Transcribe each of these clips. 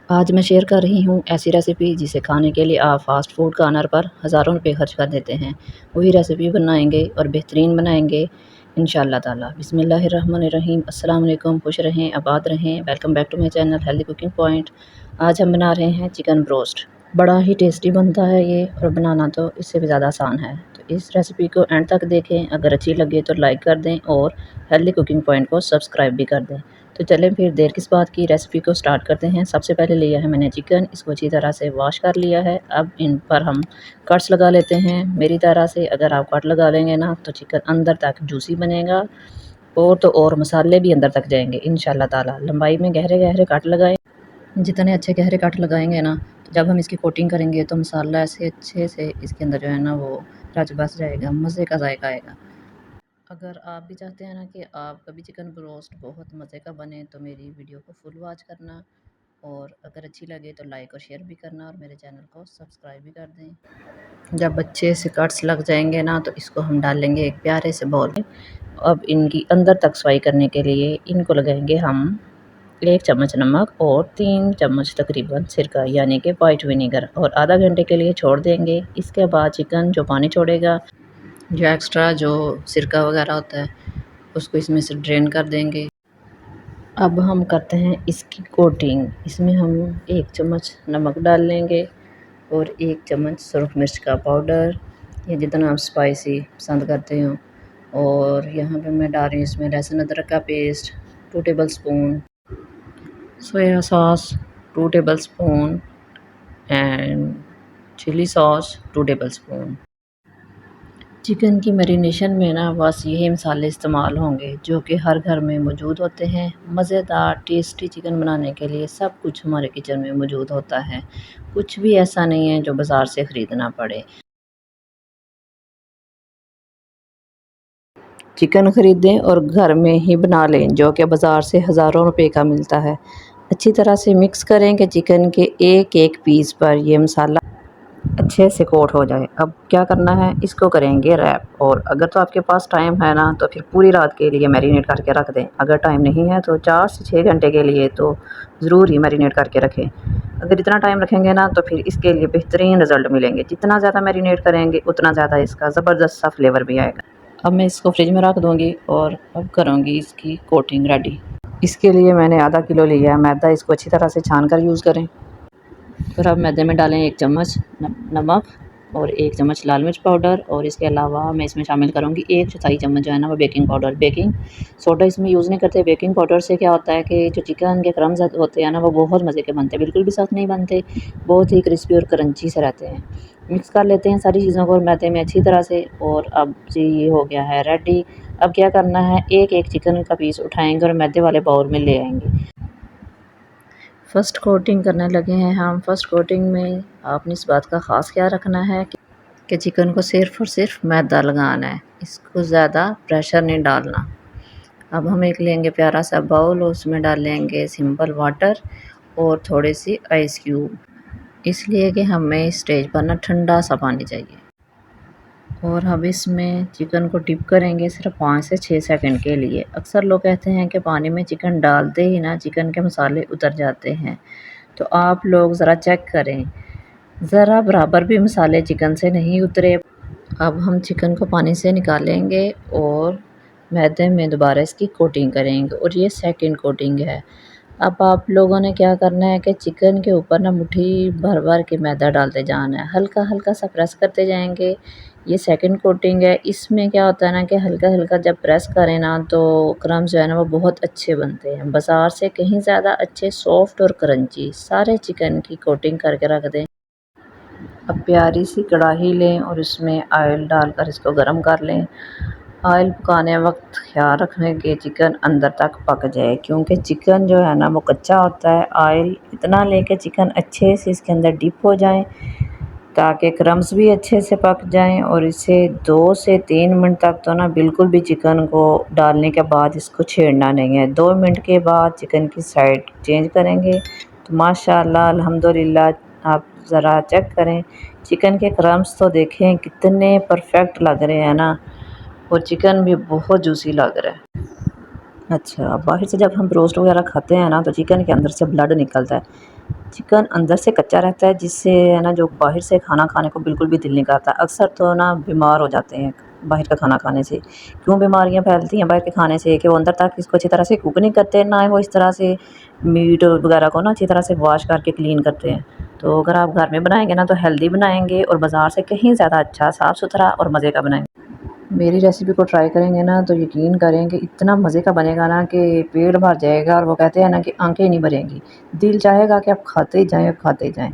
आज मैं शेयर कर रही हूँ ऐसी रेसिपी जिसे खाने के लिए आप फास्ट फूड कॉर्नर पर हज़ारों रुपए खर्च कर देते हैं। वही रेसिपी बनाएंगे और बेहतरीन बनाएंगे इंशाअल्लाह ताला। बिस्मिल्लाहिर्रहमानिर्रहीम। अस्सलाम वालेकुम। खुश रहें, आबाद रहें। Welcome back to my channel healthy cooking point. आज हम बना रहे हैं चिकन ब्रोस्ट। बड़ा ही टेस्टी बनता है ये और बनाना तो इससे भी ज़्यादा आसान है। तो इस रेसिपी को एंड तक देखें। अगर अच्छी लगे तो लाइक कर दें और हेल्दी कुकिंग पॉइंट को सब्सक्राइब भी कर दें। तो चलें फिर देर किस बात की, रेसिपी को स्टार्ट करते हैं। सबसे पहले लिया है मैंने चिकन, इसको अच्छी तरह से वॉश कर लिया है। अब इन पर हम कट्स लगा लेते हैं मेरी तरह से। अगर आप कट लगा लेंगे ना तो चिकन अंदर तक जूसी बनेगा और तो और मसाले भी अंदर तक जाएंगे इंशाल्लाह ताला। लंबाई में गहरे गहरे कट लगाएं। जितने अच्छे गहरे कट लगाएंगे ना तो जब हम इसकी कोटिंग करेंगे तो मसाला ऐसे अच्छे से इसके अंदर जो है ना वो रच बस जाएगा, मज़े का जायका आएगा। अगर आप भी चाहते हैं ना कि आपका भी चिकन ब्रोस्ट बहुत मज़े का बने तो मेरी वीडियो को फुल वॉच करना और अगर अच्छी लगे तो लाइक और शेयर भी करना और मेरे चैनल को सब्सक्राइब भी कर दें। जब अच्छे से कट्स लग जाएंगे ना तो इसको हम डालेंगे एक प्यारे से बाउल में। अब इनकी अंदर तक सफाई करने के लिए इनको लगाएंगे हम 1 चम्मच नमक और 3 चम्मच तकरीबन सिरका यानी कि वाइट विनेगर और आधा घंटे के लिए छोड़ देंगे। इसके बाद चिकन जो पानी छोड़ेगा, जो एक्स्ट्रा जो सिरका वगैरह होता है उसको इसमें से ड्रेन कर देंगे। अब हम करते हैं इसकी कोटिंग। इसमें हम 1 चम्मच नमक डाल लेंगे और 1 चम्मच सुरख मिर्च का पाउडर या जितना आप स्पाइसी पसंद करते हो। और यहाँ पे मैं डाल रही हूँ इसमें लहसुन अदरक का paste 2 tablespoon, soya sauce 2 tablespoon and chilli sauce 2 tablespoon. Chicken की मैरिनेशन में ना बस यही मसाले इस्तेमाल होंगे जो कि हर घर में मौजूद होते हैं। मज़ेदार टेस्टी चिकन बनाने के लिए सब कुछ हमारे किचन में मौजूद होता है। कुछ भी ऐसा नहीं है जो बाज़ार से ख़रीदना पड़े। चिकन ख़रीदें और घर में ही बना लें जो कि बाज़ार से हज़ारों रुपए का मिलता है। अच्छी तरह से मिक्स करें कि चिकन के एक एक पीस पर ये मसाला अच्छे से कोट हो जाए। अब क्या करना है, इसको करेंगे रैप। और अगर तो आपके पास टाइम है ना तो फिर पूरी रात के लिए मैरिनेट करके रख दें। अगर टाइम नहीं है तो 4 से 6 घंटे के लिए तो ज़रूर ही मैरिनेट करके रखें। अगर इतना टाइम रखेंगे ना तो फिर इसके लिए बेहतरीन रिज़ल्ट मिलेंगे। जितना ज़्यादा मैरिनेट करेंगे उतना ज़्यादा इसका ज़बरदस्त सा फ्लेवर भी आएगा। अब मैं इसको फ्रिज में रख दूँगी और अब करूँगी इसकी कोटिंग रेडी। इसके लिए मैंने आधा किलो लिया है मैदा। इसको अच्छी तरह से छान कर यूज़ करें। फिर अब मैदे में डालें 1 चम्मच नमक और 1 चम्मच लाल मिर्च पाउडर और इसके अलावा मैं इसमें शामिल करूँगी 1/4 चम्मच जो है ना वो बेकिंग पाउडर। बेकिंग सोडा इसमें यूज़ नहीं करते। बेकिंग पाउडर से क्या होता है कि जो चिकन के क्रम्स होते हैं ना वो बहुत मज़े के बनते हैं, बिल्कुल भी सख्त नहीं बनते, बहुत ही क्रिस्पी और क्रंची से रहते हैं। मिक्स कर लेते हैं सारी चीज़ों को मैदे में अच्छी तरह से। और अब जी ये हो गया है रेडी। अब क्या करना है, एक एक चिकन का पीस उठाएंगे और मैदे वाले बाउल में ले आएंगे। फ़र्स्ट कोटिंग करने लगे हैं हम। फ़र्स्ट कोटिंग में आपने इस बात का ख़ास ख्याल रखना है कि चिकन को सिर्फ़ और सिर्फ मैदा लगाना है, इसको ज़्यादा प्रेशर नहीं डालना। अब हम एक लेंगे प्यारा सा बाउल और उसमें डाल लेंगे सिंपल वाटर और थोड़ी सी आइस क्यूब, इसलिए कि हमें इस स्टेज पर ना ठंडा सा पानी चाहिए। और अब इसमें चिकन को डिप करेंगे सिर्फ 5 से 6 सेकंड के लिए। अक्सर लोग कहते हैं कि पानी में चिकन डालते ही ना चिकन के मसाले उतर जाते हैं, तो आप लोग ज़रा चेक करें, ज़रा बराबर भी मसाले चिकन से नहीं उतरे। अब हम चिकन को पानी से निकालेंगे और मैदे में दोबारा इसकी कोटिंग करेंगे और ये सेकंड कोटिंग है। अब आप लोगों ने क्या करना है कि चिकन के ऊपर ना मुट्ठी भर भर के मैदा डालते जाना है, हल्का हल्का सा प्रेस करते जाएंगे। ये सेकंड कोटिंग है। इसमें क्या होता है ना कि हल्का हल्का जब प्रेस करें ना तो क्रम्स जो है ना वो बहुत अच्छे बनते हैं, बाज़ार से कहीं ज़्यादा अच्छे, सॉफ्ट और क्रंची। सारे चिकन की कोटिंग करके रख दें। अब प्यारी सी कढ़ाई लें और इसमें ऑयल डालकर इसको गर्म कर लें। ऑयल पकाने वक्त ख्याल रखें कि चिकन अंदर तक पक जाए, क्योंकि चिकन जो है ना वो कच्चा होता है। ऑयल इतना लें कि चिकन अच्छे से इसके अंदर डिप हो जाए ताकि क्रम्स भी अच्छे से पक जाएं। और इसे 2 से 3 मिनट तक तो ना बिल्कुल भी चिकन को डालने के बाद इसको छेड़ना नहीं है। 2 मिनट के बाद चिकन की साइड चेंज करेंगे तो माशाल्लाह अल्हम्दुलिल्लाह। आप ज़रा चेक करें, चिकन के क्रम्स तो देखें कितने परफेक्ट लग रहे हैं ना, और चिकन भी बहुत जूसी लग रहा है। अच्छा, बाहर से जब हम रोस्ट वगैरह खाते हैं ना तो चिकन के अंदर से ब्लड निकलता है। चिकन अंदर से कच्चा रहता है जिससे है ना जो बाहर से खाना खाने को बिल्कुल भी दिल नहीं करता। अक्सर तो ना बीमार हो जाते हैं बाहर का खाना खाने से। क्यों बीमारियाँ फैलती हैं बाहर के खाने से कि वो अंदर तक इसको अच्छी तरह से कुक नहीं करते, ना ही वो इस तरह से मीट वगैरह को ना अच्छी तरह से वॉश करके क्लीन करते हैं। तो अगर आप घर में बनाएँगे ना तो हेल्दी बनाएँगे और बाज़ार से कहीं ज़्यादा अच्छा साफ़-सुथरा और मज़े का बनाएँगे। मेरी रेसिपी को ट्राई करेंगे ना तो यकीन करें कि इतना मज़े का बनेगा ना कि पेट भर जाएगा और वो कहते हैं ना कि आंखें नहीं भरेंगी। दिल चाहेगा कि आप खाते ही जाएँ और खाते ही जाएँ।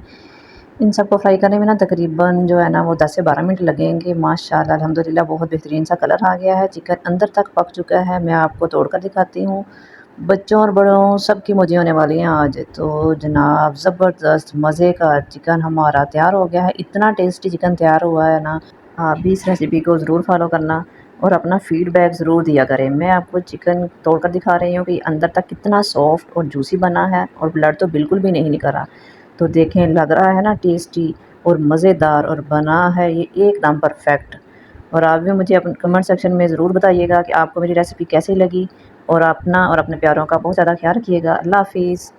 इन सबको फ्राई करने में ना तकरीबन जो है ना वो 10 से 12 मिनट लगेंगे। माशाल्लाह अल्हम्दुलिल्लाह बहुत बेहतरीन सा कलर आ गया है। चिकन अंदर तक पक चुका है। मैं आपको तोड़ कर दिखाती हूँ। बच्चों और बड़ों सबकी मौजें होने वाली हैं आज। तो जनाब ज़बरदस्त मज़े का चिकन हमारा तैयार हो गया है। इतना टेस्टी चिकन तैयार हुआ है ना, आप भी इस रेसिपी को ज़रूर फ़ॉलो करना और अपना फ़ीडबैक ज़रूर दिया करें। मैं आपको चिकन तोड़कर दिखा रही हूँ कि अंदर तक कितना सॉफ्ट और जूसी बना है और ब्लड तो बिल्कुल भी नहीं निकला। तो देखें लग रहा है ना टेस्टी और मज़ेदार और बना है ये एकदम परफ़ेक्ट। और आप भी मुझे अपने कमेंट सेक्शन में ज़रूर बताइएगा कि आपको मेरी रेसिपी कैसी लगी और अपना और अपने प्यारों का बहुत ज़्यादा ख़्याल रखिएगा। अल्लाह हाफ़िज़।